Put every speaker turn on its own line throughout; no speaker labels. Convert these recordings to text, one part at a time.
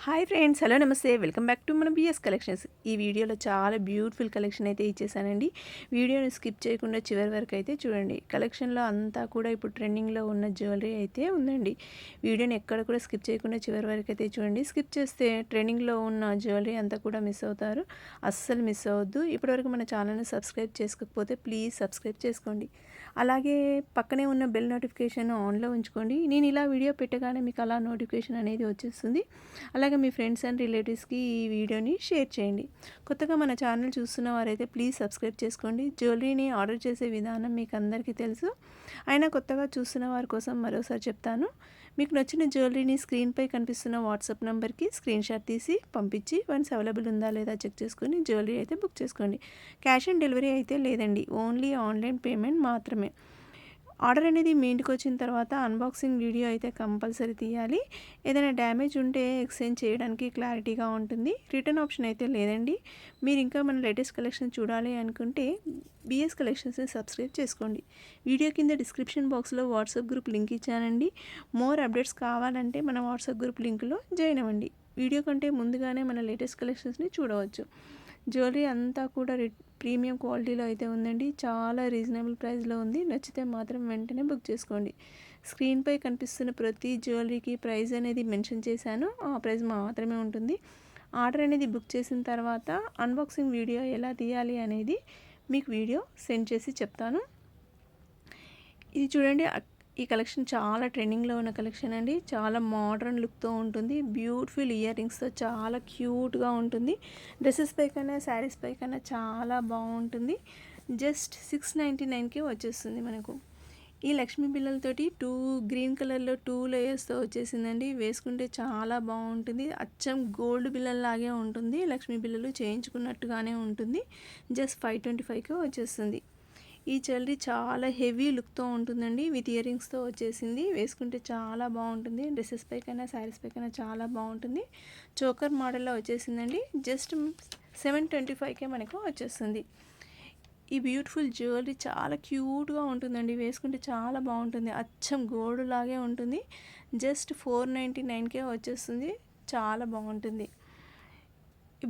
Hi friends, hello నమస్తే, welcome back to మన BS collections. ఈ వీడియోలో చాలా బ్యూటిఫుల్ కలెక్షన్ అయితే ఇచ్చేసానండి. వీడియోని స్కిప్ చేయకుండా చివరి వరకు అయితే చూడండి. కలెక్షన్లో అంతా కూడా ఇప్పుడు ట్రెండింగ్లో ఉన్న జ్యువెలరీ అయితే ఉందండి. వీడియోని ఎక్కడ కూడా స్కిప్ చేయకుండా చివరి వరకు అయితే చూడండి. స్కిప్ చేస్తే ట్రెండింగ్లో ఉన్న జ్యువెలరీ అంతా కూడా మిస్ అవుతారు. అస్సలు మిస్ అవ్వద్దు. ఇప్పటివరకు మన ఛానల్ని సబ్స్క్రైబ్ చేసుకోకపోతే ప్లీజ్ సబ్స్క్రైబ్ చేసుకోండి. అలాగే పక్కనే ఉన్న బెల్ నోటిఫికేషన్ ఆన్లో ఉంచుకోండి. నేను ఇలా వీడియో పెట్టగానే మీకు అలా నోటిఫికేషన్ అనేది వచ్చేస్తుంది. అలాగే మీ ఫ్రెండ్స్ అండ్ రిలేటివ్స్కి ఈ వీడియోని షేర్ చేయండి. కొత్తగా మన ఛానల్ చూస్తున్న వారైతే ప్లీజ్ సబ్స్క్రైబ్ చేసుకోండి. జ్యువెలరీని ఆర్డర్ చేసే విధానం మీకు అందరికీ తెలుసు. అయినా కొత్తగా చూస్తున్న వారి కోసం మరోసారి చెప్తాను. మీకు నచ్చిన జ్యువెలరీని స్క్రీన్పై కనిపిస్తున్న వాట్సాప్ నెంబర్కి స్క్రీన్ షాట్ తీసి పంపించి వన్స్ అవైలబుల్ ఉందా లేదా చెక్ చేసుకొని జ్యువెలరీ అయితే బుక్ చేసుకోండి. క్యాష్ ఆన్ డెలివరీ అయితే లేదండి, ఓన్లీ ఆన్లైన్ పేమెంట్ మాత్రమే. ఆర్డర్ అనేది మీ ఇంటికి వచ్చిన తర్వాత అన్బాక్సింగ్ వీడియో అయితే కంపల్సరీ తీయాలి. ఏదైనా డ్యామేజ్ ఉంటే ఎక్స్చేంజ్ చేయడానికి క్లారిటీగా ఉంటుంది. రిటర్న్ ఆప్షన్ అయితే లేదండి. మీరు ఇంకా మన లేటెస్ట్ కలెక్షన్ చూడాలి అనుకుంటే బిఎస్ కలెక్షన్స్ని సబ్స్క్రైబ్ చేసుకోండి. వీడియో కింద డిస్క్రిప్షన్ బాక్స్లో వాట్సాప్ గ్రూప్ లింక్ ఇచ్చానండి. మోర్ అప్డేట్స్ కావాలంటే మన వాట్సాప్ గ్రూప్ లింక్లో జాయిన్ అవ్వండి. వీడియో కంటే ముందుగానే మన లేటెస్ట్ కలెక్షన్స్ని చూడవచ్చు. జ్యువెలరీ అంతా కూడా ప్రీమియం క్వాలిటీలో అయితే ఉందండి. చాలా రీజనబుల్ ప్రైస్లో ఉంది. నచ్చితే మాత్రం వెంటనే బుక్ చేసుకోండి. స్క్రీన్పై కనిపిస్తున్న ప్రతి జ్యువెలరీకి ప్రైస్ అనేది మెన్షన్ చేశాను. ఆ ప్రైస్ మాత్రమే ఉంటుంది. ఆర్డర్ అనేది బుక్ చేసిన తర్వాత అన్బాక్సింగ్ వీడియో ఎలా తీయాలి అనేది మీకు వీడియో సెండ్ చేసి చెప్తాను. ఇది చూడండి, ఈ కలెక్షన్ చాలా ట్రెండింగ్లో ఉన్న కలెక్షన్ అండి. చాలా మోడర్న్ లుక్తో ఉంటుంది. బ్యూటిఫుల్ ఇయర్ రింగ్స్తో చాలా క్యూట్గా ఉంటుంది. డ్రెస్సెస్ పైకైనా శారీస్ పైకైనా చాలా బాగుంటుంది. జస్ట్ 699కి వచ్చేస్తుంది మనకు. ఈ లక్ష్మీ బిళ్ళలతోటి గ్రీన్ కలర్లో 2 లేయర్స్తో వచ్చేసిందండి. వేసుకుంటే చాలా బాగుంటుంది. అచ్చం గోల్డ్ బిళ్ళల్లాగే ఉంటుంది. లక్ష్మీ బిళ్ళలు చేయించుకున్నట్టుగానే ఉంటుంది. జస్ట్ 525కి వచ్చేస్తుంది. ఈ జ్యువెలరీ చాలా హెవీ లుక్తో ఉంటుందండి. విత్ ఇయర్ రింగ్స్తో వచ్చేసింది. వేసుకుంటే చాలా బాగుంటుంది. డ్రెస్సెస్ పైకైనా శారీస్ పైకైనా చాలా బాగుంటుంది. చోకర్ మోడల్లో వచ్చేసిందండి. జస్ట్ 725కే మనకు వచ్చేస్తుంది. ఈ బ్యూటిఫుల్ జ్యువెలరీ చాలా క్యూట్గా ఉంటుందండి. వేసుకుంటే చాలా బాగుంటుంది. అచ్చం గోల్డ్ లాగే ఉంటుంది. జస్ట్ 499కే వచ్చేస్తుంది. చాలా బాగుంటుంది.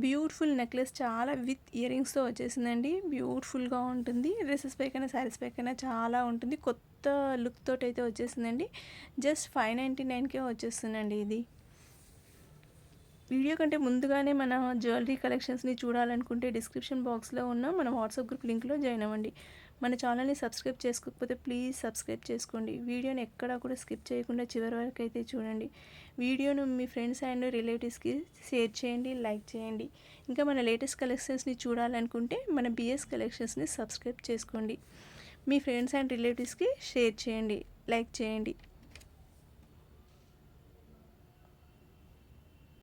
బ్యూటిఫుల్ నెక్లెస్ చాలా విత్ ఇయర్ రింగ్స్తో వచ్చేసిందండి. బ్యూటిఫుల్గా ఉంటుంది. డ్రెస్సెస్ పైకైనా శారీస్ పైకైనా చాలా ఉంటుంది. కొత్త లుక్ తోటి అయితే వచ్చేసిందండి. జస్ట్ 599కే వచ్చేస్తుందండి. ఇది వీడియో కంటే ముందుగానే మన జ్యువెలరీ కలెక్షన్స్ని చూడాలనుకుంటే డిస్క్రిప్షన్ బాక్స్లో ఉన్న మన వాట్సాప్ గ్రూప్ లింక్లో జాయిన్ అవ్వండి. మన ఛానల్ని సబ్స్క్రైబ్ చేసుకోకపోతే ప్లీజ్ సబ్స్క్రైబ్ చేసుకోండి. వీడియోని ఎక్కడా కూడా స్కిప్ చేయకుండా చివరి వరకు అయితే చూడండి. వీడియోను మీ ఫ్రెండ్స్ అండ్ రిలేటివ్స్కి షేర్ చేయండి, లైక్ చేయండి. ఇంకా మన లేటెస్ట్ కలెక్షన్స్ని చూడాలనుకుంటే మన బిఎస్ కలెక్షన్స్ని సబ్స్క్రైబ్ చేసుకోండి. మీ ఫ్రెండ్స్ అండ్ రిలేటివ్స్కి షేర్ చేయండి, లైక్ చేయండి.